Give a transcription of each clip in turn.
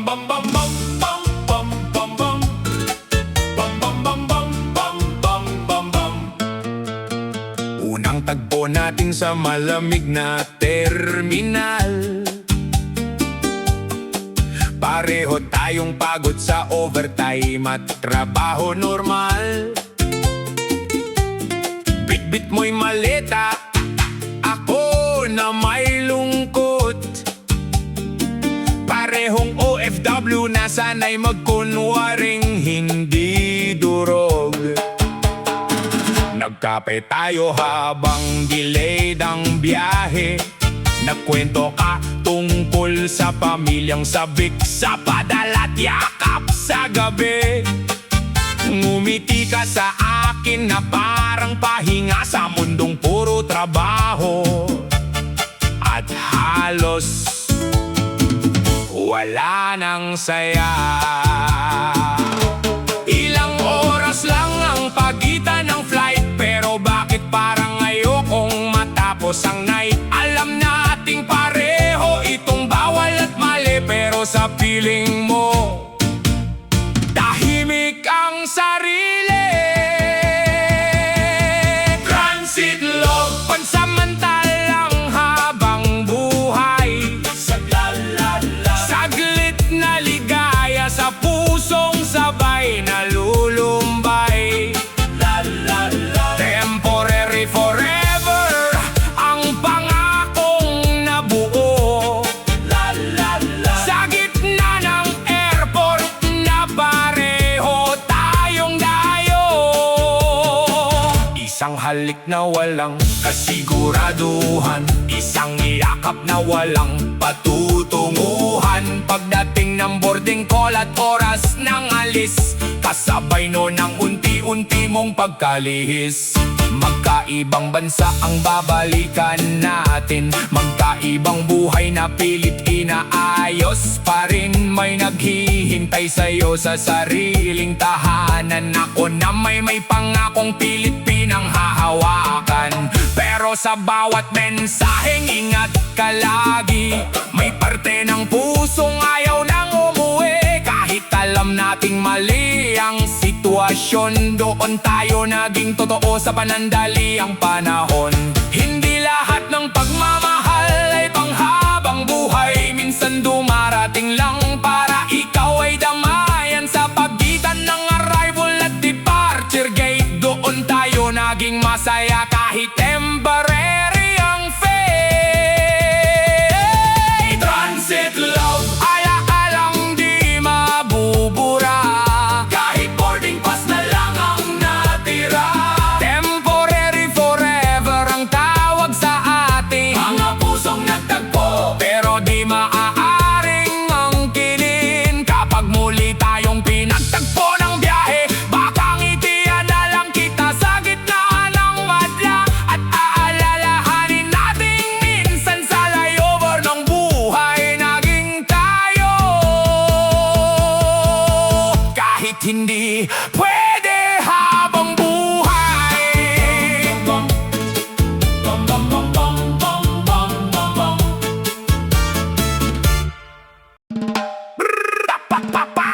bam bam bam bam bam bam bam bam bam bam bam bam bam bam bam. Unang tagpo natin sa malamig na terminal. Pareho tayong pagod sa overtime at trabaho normal. Bitbit mo'y maleta, ako na may lungkot. Parehong OFW na sana'y magkunwaring hindi durog. Nagkape tayo habang delayed ang biyahe. Nagkwento ka tungkol sa pamilyang sabik sa padalat yakap sa gabi. Ngumiti ka sa akin na parang pahinga sa mundong puro trabaho. At halos wala nang saya. Ilang oras lang ang pagitan ng flight, pero bakit parang ayokong matapos ang night? Alam nating pareho itong bawal at mali, pero sa piling mo tahimik ang sarili. Transit love, pansamantalang habang buhay. Saglit na ligaya sa pusong sabay nalulumbay. Temporary forever ang pangakong nabuo. Sa gitna ng airport na pareho tayong dayo. Isang halik na walang kasiguraduhan, isang yakap na walang patutunguhan. Pagdating ng boarding call at oras ng alis, kasabay no ng unti-unti mong pagkalihis. Magkaibang bansa ang babalikan natin, magkaibang buhay na pilit inaayos pa rin. May naghihintay sa'yo sa sariling tahanan. Ako na may pangakong pilit pinanghahawakan. Pero sa bawat mensaheng ingat ka lagi. May parte ng pusong ayaw nang umuwi. Kahit alam nating mali ang sitwasyon, doon tayo naging totoo sa panandaliang panahon. Hindi lahat ng pagmamahal ay panghabang buhay. Minsan dumarating lang para ikaw ay damayan. Sa pagitan ng arrival at departure gate, doon tayo naging masaya kahit temporary ang fate. Transit love, ala-alang di mabubura. Kahit boarding pass na lang ang natira. Temporary forever ang tawag sa atin. Mga pusong nagtagpo, pero di maaaring angkinin. Kapag muli tayong pinagtagpo ng biyahe, baka ngitian na lang kita sa gitna ng madla. At aalalahanin nating minsan sa layover ng buhay naging tayo. Kahit hindi pwede habang buhay. Bam bam bam bam bam bam bam bam bam. Brrr, pa pa pa.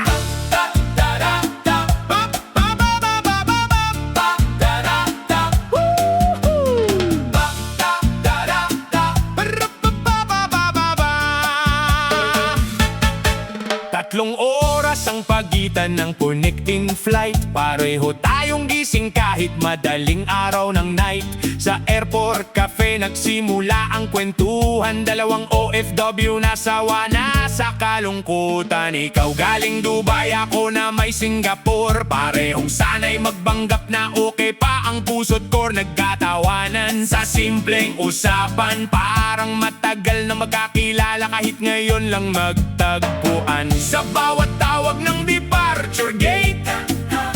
Da da da da. Pa pa pa pa pa pa pa. Pa da da da. Woo-hoo. Pa da da da da. Brrr, pa pa pa pa pa pa. Tatlong oras ang pagitan ng connecting flight. Pareho tayong gising kahit madaling araw ng night. Sa airport cafe nagsimula ang kwentuhan. Dalawang OFW na sawa na sa kalungkutan. Ikaw galing Dubai, ako na may Singapore. Parehong sana'y magbanggap na okay pa ang puso't core. Nagkatawanan sa simpleng usapan, parang matagal na magkakilala kahit ngayon lang magtagpuan. Sa bawat tawag ng departure gate,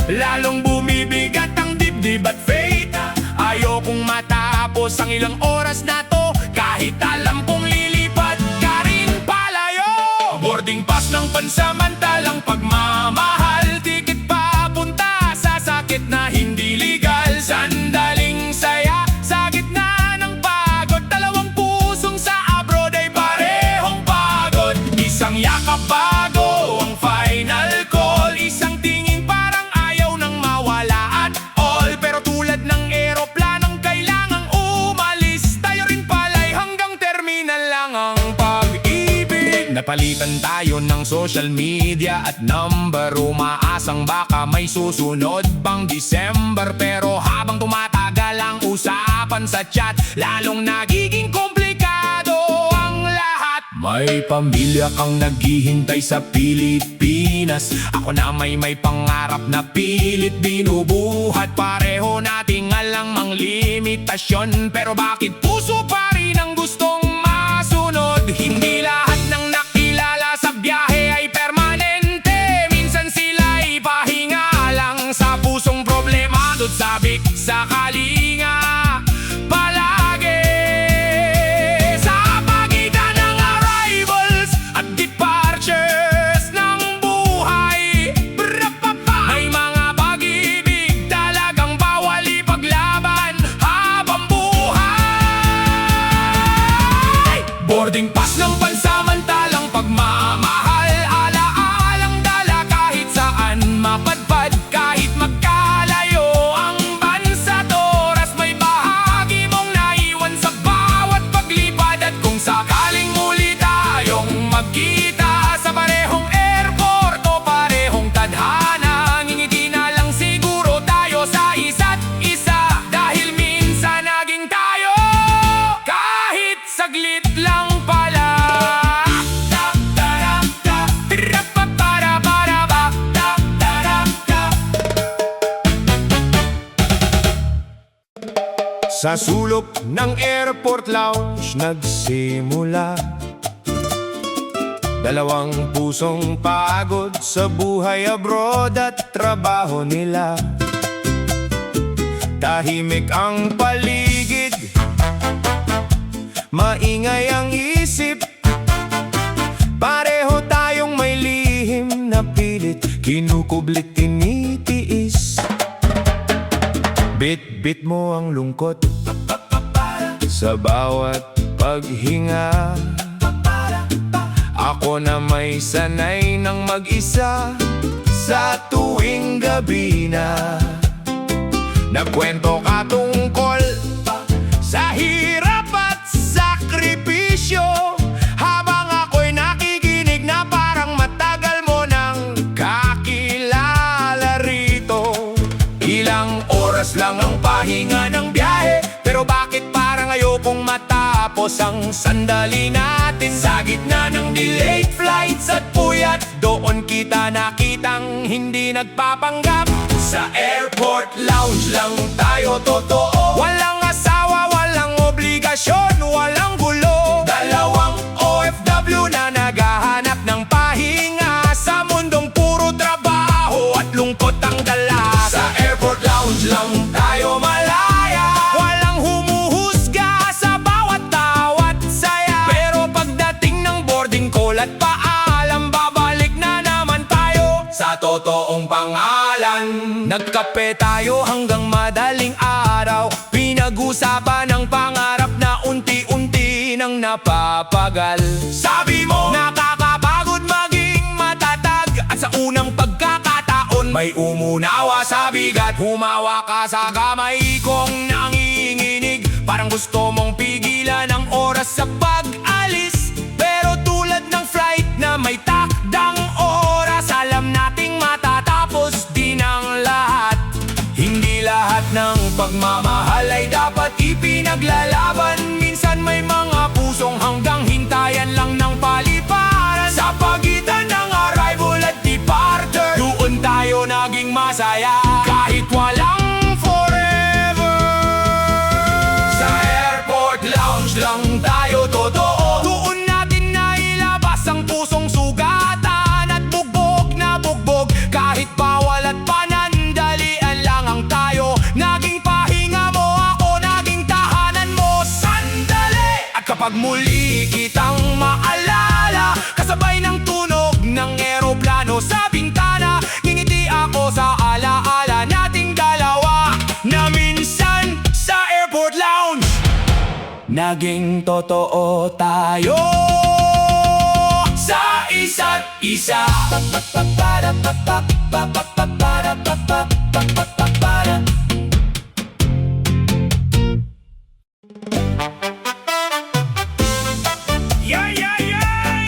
lalong bumibigat ang dibdib at fate. Ayokong matapos ang ilang oras na to, kahit alam kong lilipat ka rin palayo. Boarding pass ng pansamantalang pagmamahal, tiket papunta sa sakit na hindi legal. Sandaling saya sa gitna ng pagod, dalawang pusong sa abroad ay parehong pagod. Isang yakap bago Napalitan tayo ng social media at number, umaasang baka may susunod pang December. Pero habang tumatagal ang usapan sa chat, lalong nagiging komplikado ang lahat. May pamilya kang naghihintay sa Pilipinas, ako na may pangarap na pilit binubuhat. Pareho nating alam ang limitasyon, pero bakit puso pa rin ang gustong masunod? Hindi lahat ng nakilala sa biyahe ay permanente, minsan sila'y pahinga lang sa pusong problemado. Sabik sa kalinga palagi sa pagitan ng arrivals at departures ng buhay. May mga pag-ibig talagang bawal ipaglaban habang buhay. Boarding pass ng pansamantalang pagmamahal, alaalang dala kahit saan mapadpad. Kahit magkalayo ang bansa't oras, may bahagi mong naiwan sa bawat paglipad. At kung sakaling muli tayong magkita sa parehong airport o parehong tadhana, ngingiti na lang siguro tayo sa isa't isa, dahil minsan naging tayo kahit saglit lang pala. Sa sulok ng airport lounge nagsimula, dalawang pusong pagod sa buhay abroad at trabaho nila. Tahimik ang paligid, maingay ang isip, pareho tayong may lihim na pilit, kinukublit tinitiis. Bit-bit mo ang lungkot sa bawat paghinga. Ako na may sanay ng mag-isa sa tuwing gabi na. Nagkwento ka tungkol sa hirap at sakripisyo, habang ako'y nakikinig na parang matagal mo nang kakilala rito. Ilang oras lang ang pahinga ng biyahe, pero bakit parang ayokong matapos ang sandali natin? Sa gitna ng delayed flights at puyat, doon kita nakitang hindi nagpapanggap. Sa airport lounge lang tayo totoo, walang asawa, walang obligasyon, walang gulo. Dalawang OFW na naghahanap ng pahinga sa mundong puro trabaho at lungkot ang dala. Sa airport lounge lang tayo malaya, walang humuhusga sa bawat tawat saya. Pero pagdating ng boarding call at paalam, babalik na naman tayo sa totoong pangalan. Nagkape tayo hanggang madaling araw, pinag-usapan ang pangarap na unti-unti nang napapagal. Sabi mo, nakakapagod maging matatag, at sa unang pagkakataon may umunawa sa bigat. Humawa ka sa kamay kong nanginginig, parang gusto mong pigilan ang oras sa pag-alis. Pero tulad ng flight na may takdang oras, alam nating matatapos din ang lahat. Hindi lahat ng pagmamahal ay dapat ipinaglalaban, minsan may mga pusong hanggang hintayan lang ng paliparan. Sa pagitan ng arrival at departure, doon tayo naging masaya kahit walang forever. Sa airport lounge lang tayo totoo, doon natin nailabas ang pusong sugatan at bugbog na bugbog. Kahit bawal at panandalian lang ang tayo, naging pahinga mo ako, naging tahanan mo. Sandali! At kapag muli kitang maalala, kasabay ng tunog ng eroplano sa bintana, ngingiti ako sa alaala nating dalawa, na minsan sa airport lounge naging totoo tayo sa isa't isa. Yay, yay, yay!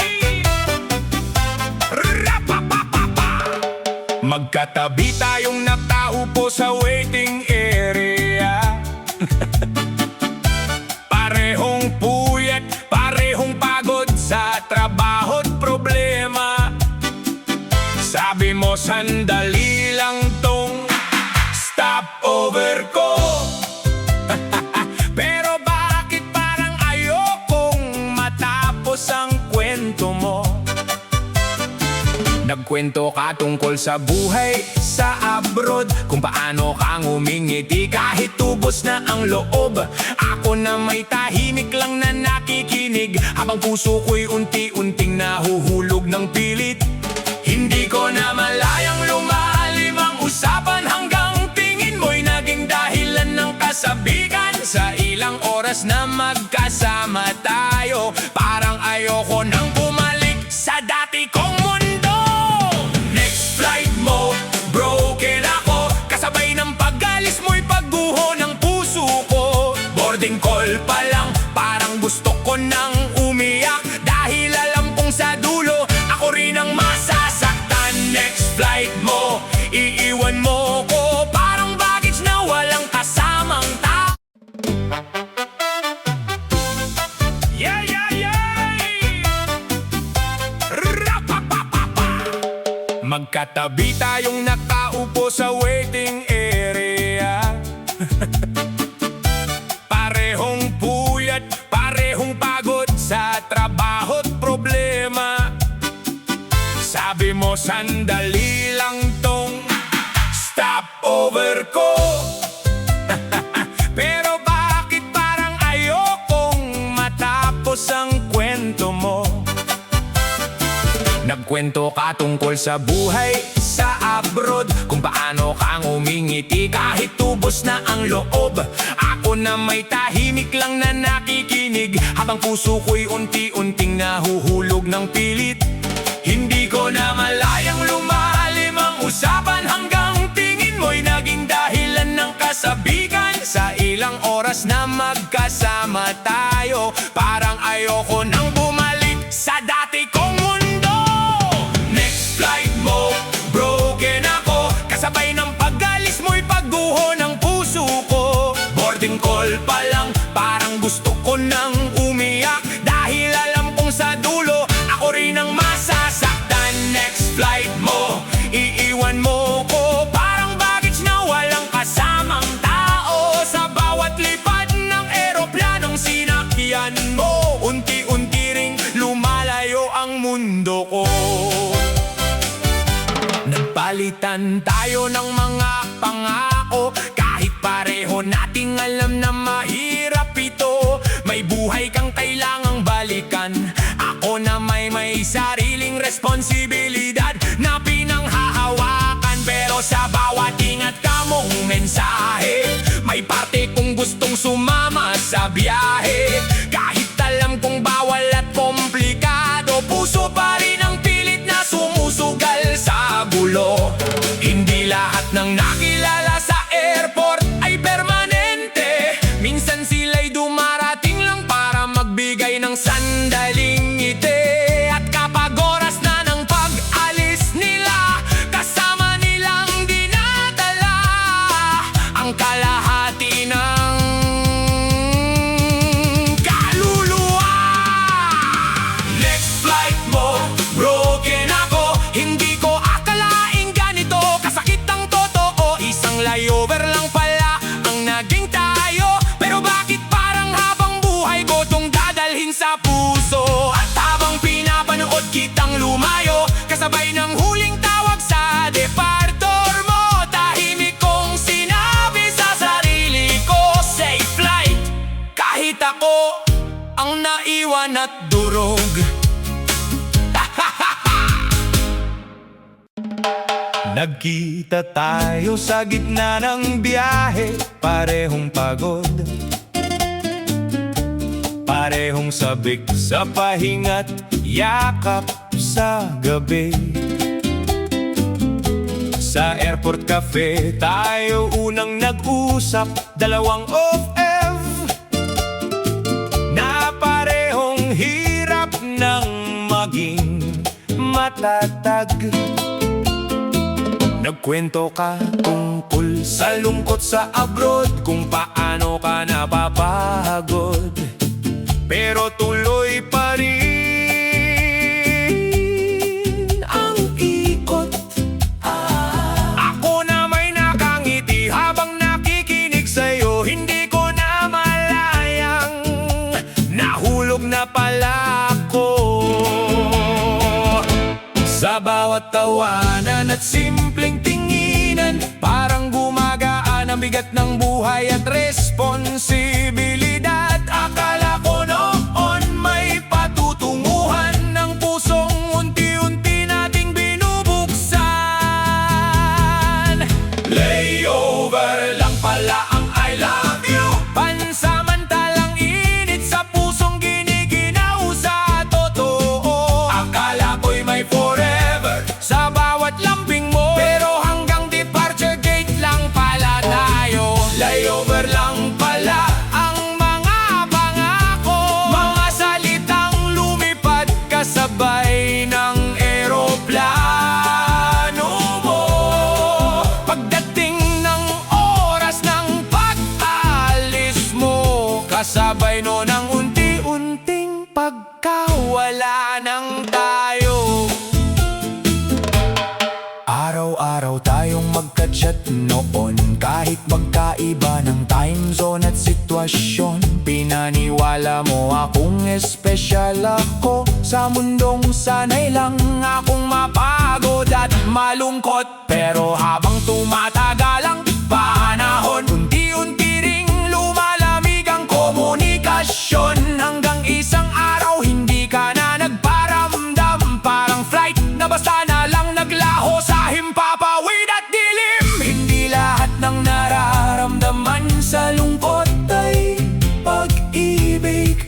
Magkatabi tayong nakaupo sa waiting area. Parehong puyat, parehong pagod sa trabaho't problema. Sabi mo sandali lang tong stopover ko. Pero bakit parang ayokong matapos ang kwento mo? Nagkwento ka tungkol sa buhay sa abroad, kung paano kang umingiti kahit tubos na ang loob. Ako na may tahimik lang na nakikinig, habang puso ko'y unti-unting nahuhulog ng pilit. Hindi ko na malayang lumalim ang usapan, hanggang tingin mo'y naging dahilan ng kasabikan. Sa ilang oras na magkasama tayo, parang ayoko nang bumalik sa dati kong mundo. Next flight mo, broken ako, kasabay ng pag-alis mo'y pagguho ng puso ko. Boarding call pa lang, parang gusto ko nang umiyak, dahil alam kong sa dulo ako rin ang masasaktan. Next flight mo, iiwan mo ko, parang baggage na walang kasamang tao. Yeah, yeah, yeah! Rapapapapa! Magkatabi tayong nakaupo sa waiting area. Parehong puyat, parehong pagod sa trabaho't problema. Sabi mo sandali lang tong stopover ko. Pero bakit parang ayokong matapos ang kwento mo? Nagkwento ka tungkol sa buhay sa abroad, kung paano kang umingiti kahit tubos na ang loob. Ako na may tahimik lang na nakikinig, habang puso ko'y unti-unting nahuhulog ng pilit. Hindi ko na malayang lumalim ang usapan, hanggang tingin mo'y naging dahilan ng kasabikan. Sa ilang oras na magkasama tayo, parang ayoko nang bumalik sa dati kong mundo. Next flight mo, broken ako, kasabay ng pag-alis mo'y pagguho ng puso ko. Boarding call pa lang, parang gusto ko nang umiyak, dahil alam kong sa dulo ako rin ang masasaktan. Next flight mo, iiwan mo ko, parang baggage na walang kasamang tao. Sa bawat lipad ng eroplanong sinakyan mo, unti-unti ring lumalayo ang mundo ko. Nagpalitan tayo ng mga pangako, kahit pareho nating alam na mahirap ito. May buhay kang kailangang balikan, ako na may sariling responsibilidad na pinanghahawakan. Pero sa bawat ingat ka mong mensahe, may parte kong gustong sumama sa biyahe. Kahit alam kong bawal at komplikado, puso pa rin ang pilit na sumusugal sa gulo. Hindi lahat ng nakilala sa airport ay permanente, minsan sila'y dumarating lang para magbigay ng sandaling ngiti. At kapag oras na ng pag-alis nila, kasama nilang dinadala ang kalahati ng kaluluwa. Next flight mo, broken ako, hindi ko akalaing ganito kasakit ang totoo. Isang layover lang pala ang naging tayo, pero bakit parang habang buhay ko tong dadalhin sa puso? At habang pinapanood kitang lumayo, kasabay ng huling tawag sa departor mo, tahimik kong sinabi sa sarili ko, safe flight. Kahit ako ang naiwan at durog. Nagkita tayo sa gitna ng biyahe, parehong pagod, parehong sabik sa pahinga't yakap sa gabi. Sa airport cafe tayo unang nag-usap, dalawang OF na parehong hirap ng maging matatag. kwento ka tungkol sa lungkot sa abroad, kung paano ka napapagod pero tuloy pa rin ang ikot. Ako na may nakangiti habang nakikinig sa'yo, hindi ko na malayang nahulog na pala ako. Sa bawat tawanan at simpleng tinginan, parang gumagaan ang bigat ng buhay at responsibilidad. Akala ko noon may patutunguhan ng pusong unti-unti nating binubuksan. Layover lang pala ang I love you, pansamantalang init sa pusong giniginaw sa totoo. Akala ko'y may forever sa bawat lambing mo, pero hanggang departure gate lang pala tayo. Layover lang pala ang mga pangako, mga salitang lumipad kasabay ng eroplano mo. Pagdating ng oras ng pag-alis mo, kasabay no ng unti-unting pagkawala ng tayo. Araw-araw tayong magka-chat noon, kahit magkaiba ng time zone at sitwasyon. Pinaniwala mo akong espesyal ako sa mundong sanay lang akong mapagod at malungkot. Pero habang tumatagal ang panahon, unti-unti ring lumalamig ang komunikasyon. Hanggang isang araw hindi ka na nagparamdam, parang flight na basta na lang naglaho sa himpapawid at dilim. Hindi lahat ng nararamdaman sa lungkot ay pag-ibig.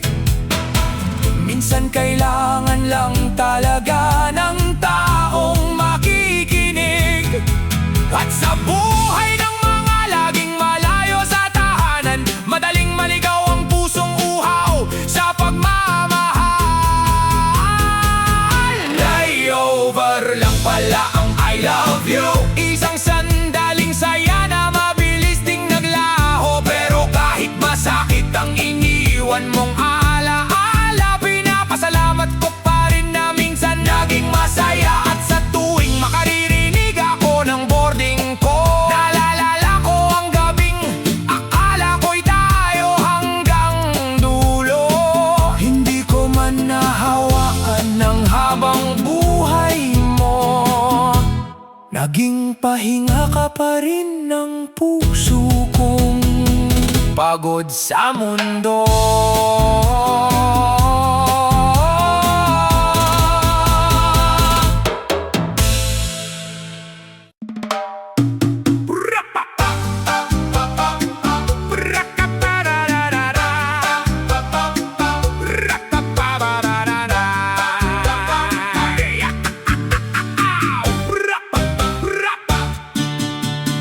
Minsan kailangan lang talaga ng taong makikinig. At sa buhay ng mga laging malayo sa tahanan, madaling maligaw ang pusong uhaw sa pagmamahal. Layover lang pala ang I love you, isang sandaling saya na mabilis ding naglaho. Pero kahit masakit ang iniwan mong alaala, pinapasalamat ko pa rin na minsan naging masaya. At sa tuwing makaririnig ako ng boarding ko, naalala ko ang gabing akala ko'y tayo hanggang dulo. Hindi ko man nahawakan ng habang buhay mo, naging pahinga ka pa rin ng puso kong pagod sa mundo.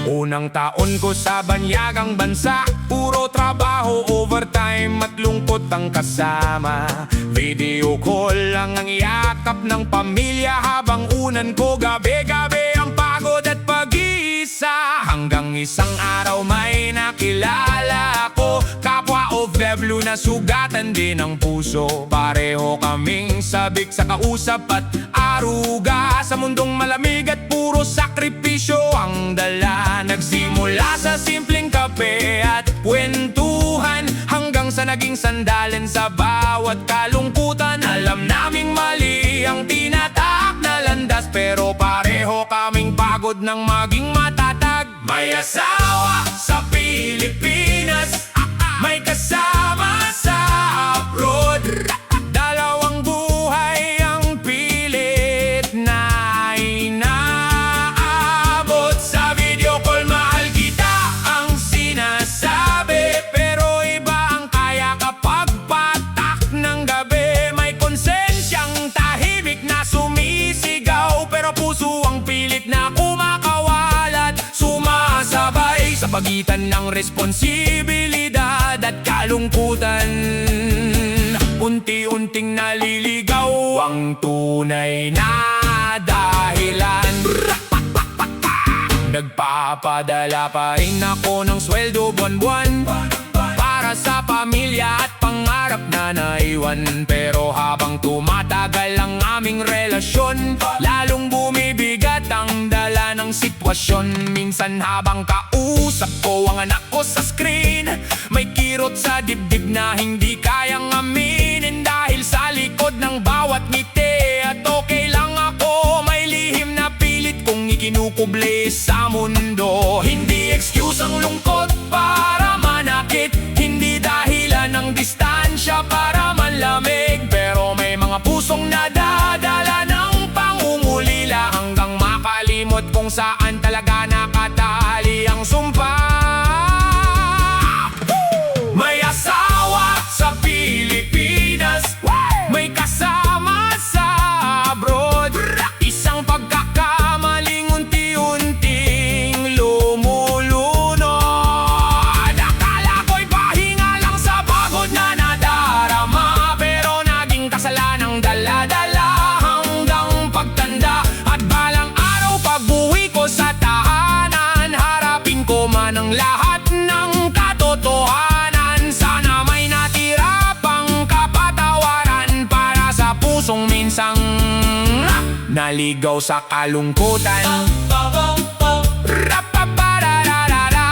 Unang taon ko sa banyagang bansa, puro trabaho, overtime at lungkot ang kasama. Video call lang ang yakap ng pamilya, habang unan ko gabi-gabi ang pagod at pag-iisa. Hanggang isang araw may nakilala ko, kapwa OFW na sugatan din ang puso. Pareho kaming sabik sa kausap at aruga, sa mundong malamig at puro sakripisyo ang dala. Nagsimula sa simpleng kape at kwentuhan, hanggang sa naging sandalen sa bawat kalungkutan. Alam naming mali ang tinataak na landas, pero pareho kaming pagod ng maging matatag. May asawa sa Pilipinas, may kasama sa abroad. Dalawang buhay ang pilit na inaabot. Sa video call mahal kita ang sinasabi, pero iba ang kaya kapag patak ng gabi. May konsensyang tahimik na sumisigaw, pero puso ang pilit na kumakawalat, sumasabay sa pagitan ng responsibilidad at kalungkutan. Unti-unting naliligaw ang tunay na dahilan. Nagpapadala pa rin ako ng sweldo buwan-buwan para sa pamilya at pangarap na naiwan. Pero habang tumatagal ang aming relasyon, lalong bumibigat ang dala ng sitwasyon. Minsan habang kausap ko ang anak ko sa screen, may kirot sa dibdib na hindi kayang aminin. Dahil sa likod ng bawat ngiti at okay lang ako, may lihim na pilit kong ikinukubli sa mundo. Hindi excuse ang lungkot para manakit, hindi dahilan ng distansya para manlamig. Pero may mga pusong nadadala ng pangungulila hanggang makalimot kung saan talaga nakatali ang sumpa. May asawa sa Pilipinas, may kasama sa abroad. Isang pagkakamaling unti-unting lumulunod. Akala ko'y pahinga lang sa pagod na nadarama, pero naging kasalanang dala-dala hanggang pagtanda. At balang araw pag-uwi ko sa tahanan, harapin ko man ang lahat ng katotohanan. Sana may natira pang kapatawaran para sa pusong minsang naligaw sa kalungkutan. Rapaparararara.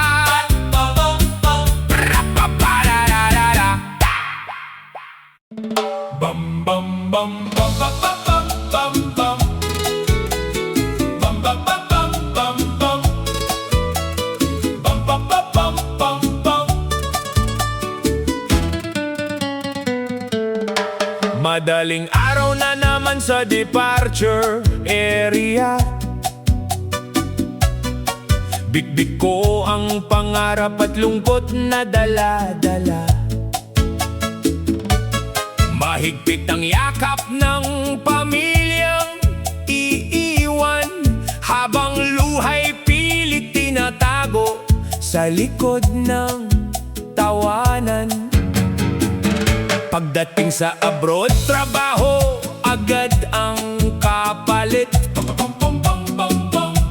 Rapaparararara. Bam bam bam bam bam bam bam bam. Bam bam bam bam bam bam. Bam bam bam bam bam bam. Madaling araw na naman sa departure area. Bitbit ko ang pangarap at lungkot na dala-dala. Mahigpit ang yakap ng pamilyang iiwan, habang luhay pilit tinatago sa likod ng tawanan. Pagdating sa abroad, trabaho agad ang kapalit.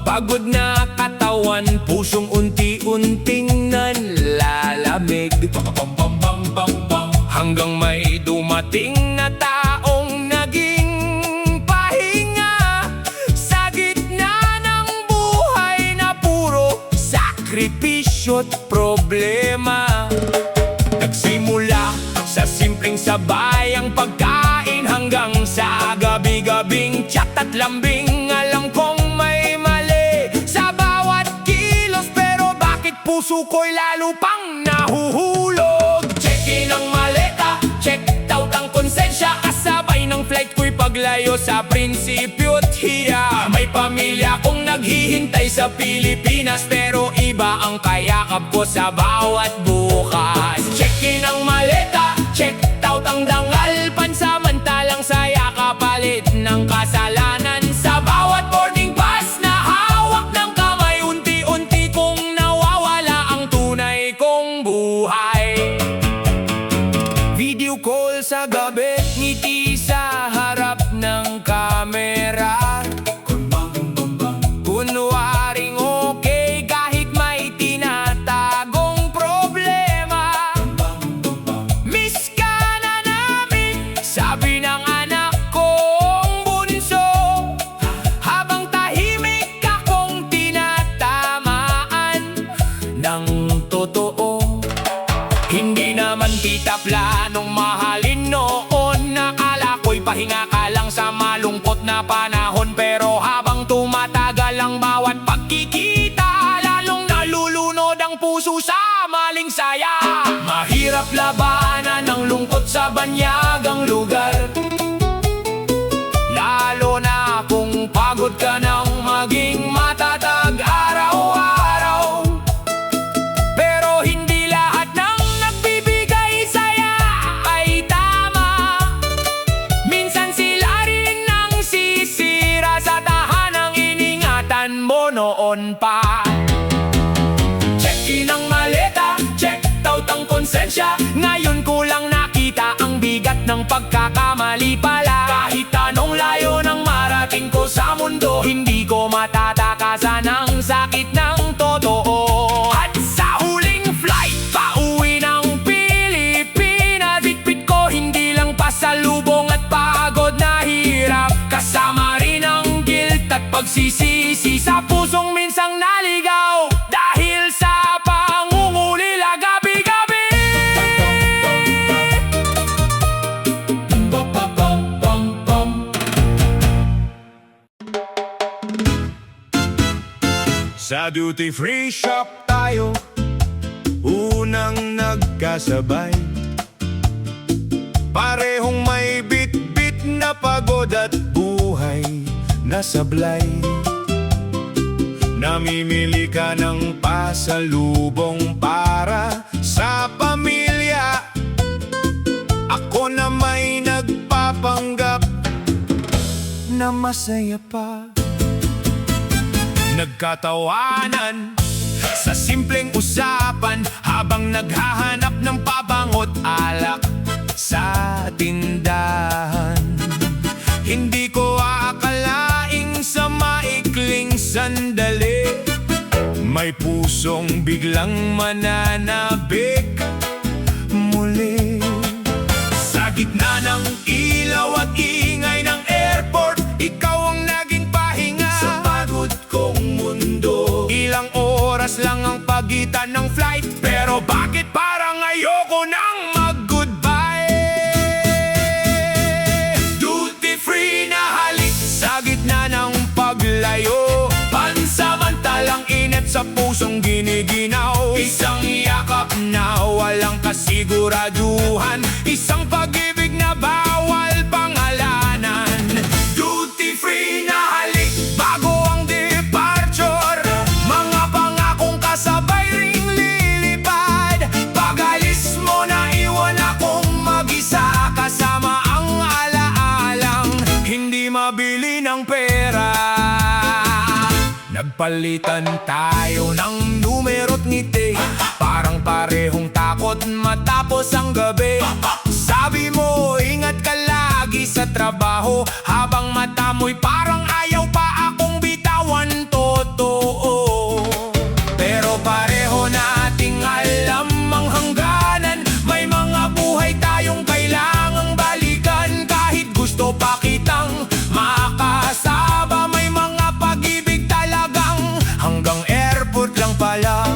Pagod na katawan, pusong unti-unting nanlalamig. Hanggang may dumating na taong naging pahinga sa gitna ng buhay na puro sakripisyo't problema. Nagsimula sa simpleng sabayang pagkain hanggang sa gabi-gabing chat at lambing. Alam kong may mali sa bawat kilos, pero bakit puso ko'y lalo pang nahuhulog? Check-in ang maleta, check out ang konsensya, kasabay ng flight ko'y paglayo sa prinsipyo't hiya. May pamilya kong naghihintay sa Pilipinas, pero iba ang kayakap ko sa bawat bukas. Check-in ang maleta, check out ang dangal, pansamantalang saya kapalit ng kasalanan. Sa bawat boarding pass na hawak ng kamay, unti-unti kong nawawala ang tunay kong buhay. Video call sa gabi, ngiti sa harap ng kamera. Kunwaring okay kahit may tinatagong problema. Miss ka na namin, sabi ng anak kong bunso, habang tahimik akong tinatamaan ng totoo. Hindi naman kita planong mahalin noon, nakala ko'y pahinga ka lang sa malungkot na panahon. Pero habang tumatagal ang bawat pagkikita, lalong nalulunod ang puso sa maling saya. Mahirap labanan ang lungkot sa banyagang lugar, lalo na kung pagod ka ng maging matatag araw-araw. Pero hindi lahat ng nagbibigay saya ay tama. Minsan sila rin ang sisira sa tahanang iningatan mo noon pa. Check-in ang maleta, check out ang konsensya. Ngayon ko lang nakita ang bigat ng pagkakamali pala. Kahit anong layo ng marating ko sa mundo, hindi ko matatakasan ang sakit na pagsisisi sa pusong minsang naligaw dahil sa pangungulila gabi-gabi. Sa duty free shop tayo unang nagkasabay. Parehong may bit-bit na pagod at buhay na sablay. Namimili ka ng pasalubong para sa pamilya. Ako na may nagpapanggap na masaya pa. Nagkatawanan sa simpleng usapan habang naghahanap ng pabangot alak sa tindahan. Hindi ko akalaing sa maikling sandali may pusong biglang mananabik muli. Sa gitna ng ilaw at ingay ng airport, ikaw ang naging pahinga sa pagod kong mundo. Ilang oras lang ang pagitan ng flight, pero bakit parang ayoko nang mag-goodbye? Duty free na halik sa gitna ng paglayo, pansamantalang init sa pusong giniginaw. Isang yakap na walang kasiguraduhan, isang pag-ibig na bawal pangalanan. Duty free na halik bago ang departure, mga pangakong kasabay ring lilipad. Pag-alis mo na iwan akong mag-isa, kasama ang alaalang hindi mabili ng pera. Nagpalitan tayo ng numero't ngiti, parang parehong takot matapos ang gabi. Sabi mo ingat ka lagi sa trabaho, habang mata mo'y parang ayaw pa akong bitawan. Totoo, pero pareho nating alam ang hangganan. May mga buhay tayong kailangang balikan, kahit gusto pa kitang makasama. May mga pag-ibig talagang hanggang airport lang pala.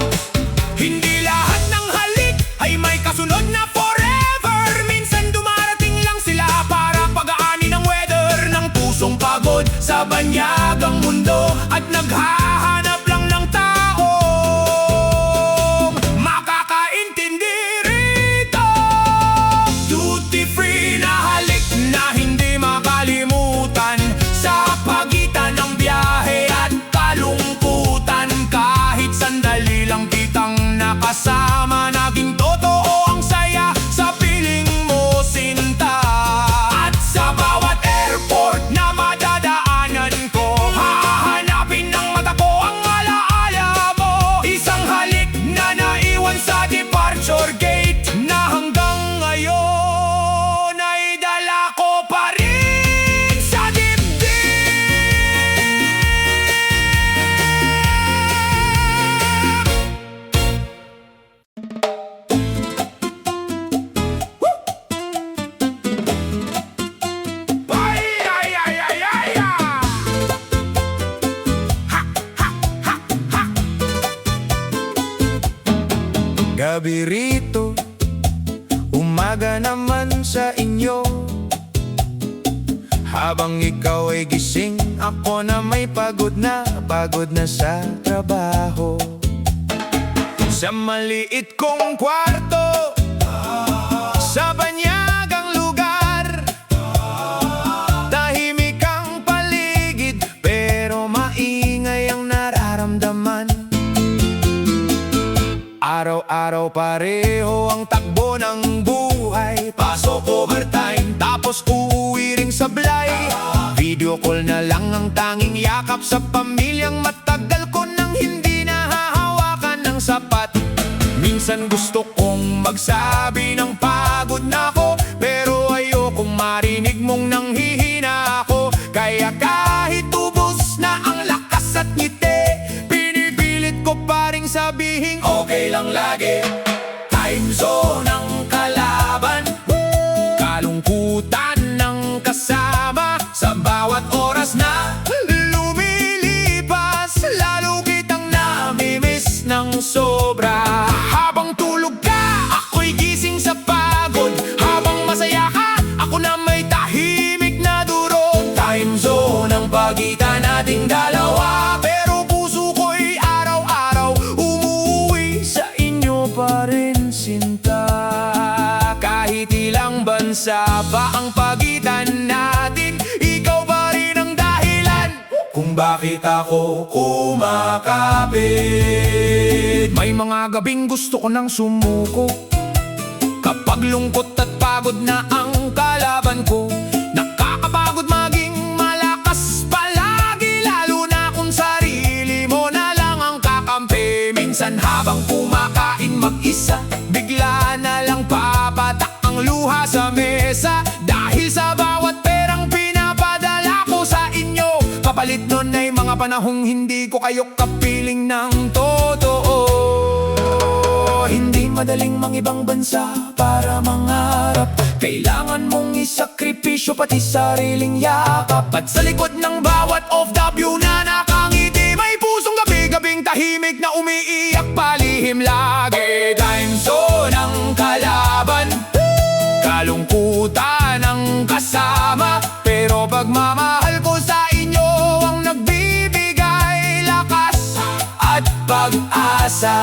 Hindi lahat ng halik ay may kasunod na forever. Minsan dumarating lang sila para pagaani ng weather ng pusong pagod sa banyagang mundo at naghahanap lang ng taong makakaintindi rito. Duty free na halik na hindi makalimutan sa pagitan ng biyahe at kalungkutan. Kahit sandali lang kitang nakasama, naging totoo ang saya sa piling mo, sinta. At sa bawat airport na madadaanan ko, hahanapin ng mata ko ang alaala mo. Isang halik na naiwan sa departure gate, na hanggang ngayon ay dala ko pa rin sa dibdib. Ay, ay, ay, ay, ay, ah! Ha, ha, ha, ha! Gabi rito, umaga naman sa inyo. Habang ikaw ay gising, ako na may pagod na sa trabaho. Sa maliit kong kwarto, sa banyagang lugar, tahimik ang paligid, pero maingay ang nararamdaman. Araw-araw pareho ang takbo ng buhay, pasok overtime, tapos uuwi ring sablay. Video call na lang ang tanging yakap sa pamilyang matagal ko nang hindi nahahawakan ng sapat. Minsan gusto kong magsabi ng pagod na ako, pero ayokong marinig mong nanghihina ako. Kaya kahit ubos na ang lakas at ngiti, pinipilit ko pa ring sabihin okay lang lagi. Time zone ang kalaban, kalungkutan ng kasama, sa bawat oras na lumilipas. nating dalawa. Pero puso ko'y araw-araw umuwi sa inyo pa rin, sinta. Kahit ilang bansa pa ang pagitan natin, ikaw pa rin ang dahilan kung bakit ako kumakapit. May mga gabing gusto ko nang sumuko, kapag lungkot at pagod na ang kalaban ko. Nakakapagod maging malakas palagi, lalo na kung sarili mo na lang ang kakampi. Minsan habang kumakain mag-isa, bigla na lang papatak ang luha sa mesa. Dahil sa bawat perang pinapadala ko sa inyo, kapalit nun ay mga panahong hindi ko kayo kapiling ng totoo. Hindi madaling mangibang bansa para mangarap, kailangan mong isakripisyo pati sariling yakap. At sa likod ng bawat OFW na nakangiti, may pusong gabi-gabing tahimik na umiiyak palihim lagi. Time zone ang kalaban, kalungkutan ang kasama, pero pagmamahal ko sa inyo ang nagbibigay lakas at pag-asa.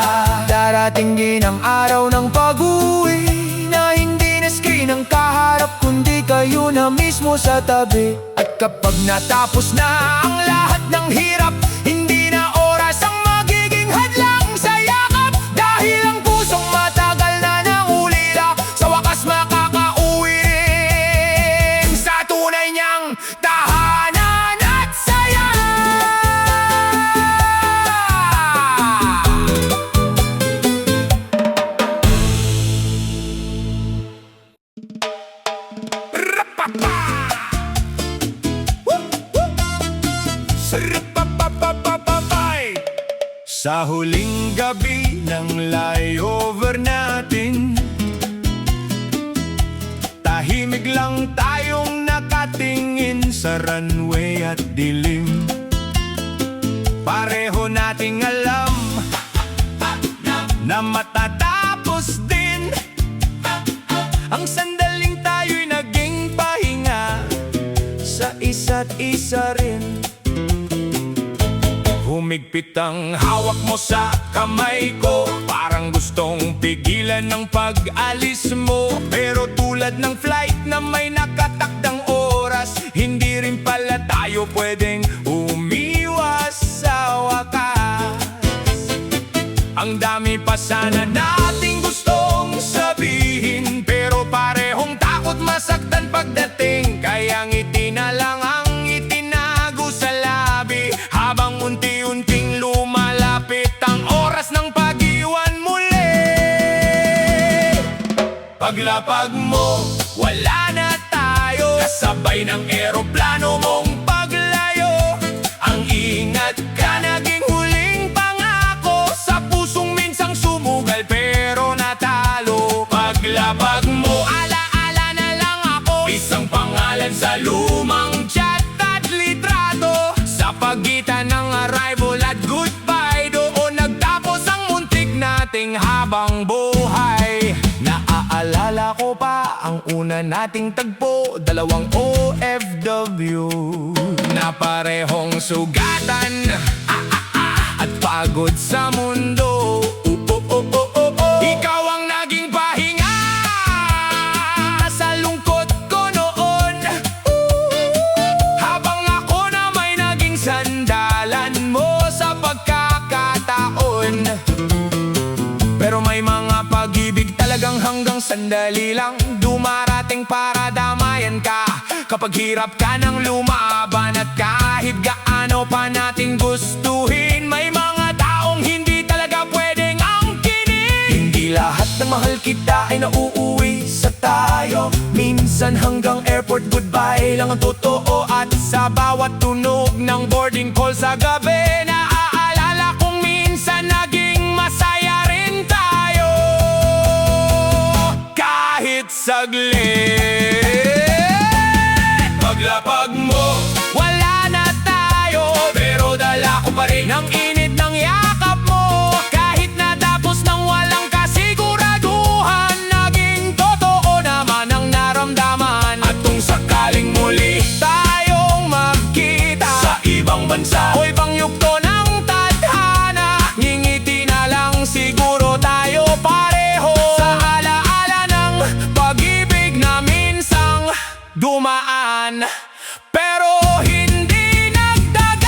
Darating din ang araw ng pag-uwi na hindi na screen ang kaharap, kundi kayo na mismo sa tabi. At kapag natapos na ang lahat ng hirap, hindi na oras ang magiging hadlang sa yakap. Dahil ang pusong matagal na nangulila, sa wakas makakauwi rin sa tunay niyang tahanan at saya. Sa huling gabi ng layover natin, tahimik lang tayong nakatingin sa runway at dilim. Pareho nating alam na matatapos din ang sandaling tayo'y naging pahinga sa isa't isa rin. Humigpit ang hawak mo sa kamay ko, parang gustong pigilan ng pag-alis mo. Pero tulad ng flight na may nakatakdang oras, hindi rin pala tayo pwedeng umiwas sa wakas. Ang dami pa sana nating gustong sabihin, pero parehong takot masaktan pagdating. Kaya ngiti na lang ang itinago sa labi, habang unti-unting lumalapit ang oras ng pag-iwan muli. Paglapag mo, wala na tayo, kasabay ng eroplano mong paglayo. Ang ingat ka naging huling pangako, sa pusong minsang sumugal pero natalo. Paglapag mo, ala-ala na lang ako, isang pangalan sa lumang chat at litrato. Sa pagitan ng arrival at goodbye, doon nagtapos ang muntik nating habang buhay. Naaalala ko pa ang una nating tagpo, dalawang OFW na parehong sugatan at pagod sa mundo. Ikaw ang naging pahinga sa lungkot ko noon, habang ako na may naging sandalan mo sa pagkakataon. Pero may mga pag-ibig talagang hanggang sandali lang dumarating para damayan ka. Kapag hirap ka nang lumaban at kahit gaano pa nating gustuhin, may mga taong hindi talaga pwedeng angkinin. Hindi lahat ng mahal kita ay nauuwi sa tayo, minsan hanggang airport goodbye lang ang totoo. At sa bawat tunog ng boarding call sa gabi, naaalala kong minsan naging masaya rin tayo, kahit saglit. Paglapag mo, wala na tayo, pero dala ko pa rin ang init ng yakap mo. Kahit natapos ng walang kasiguraduhan, naging totoo naman ang naramdaman. At kung sakaling muli tayong magkita sa ibang bansa. Hoy pangyugto ng tadhana, ngingiti na lang siguro tayo pareho. Sa alaala ng pag-ibig na minsang dumaan, pero hindi nagtagal.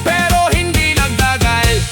Pero hindi nagtagal.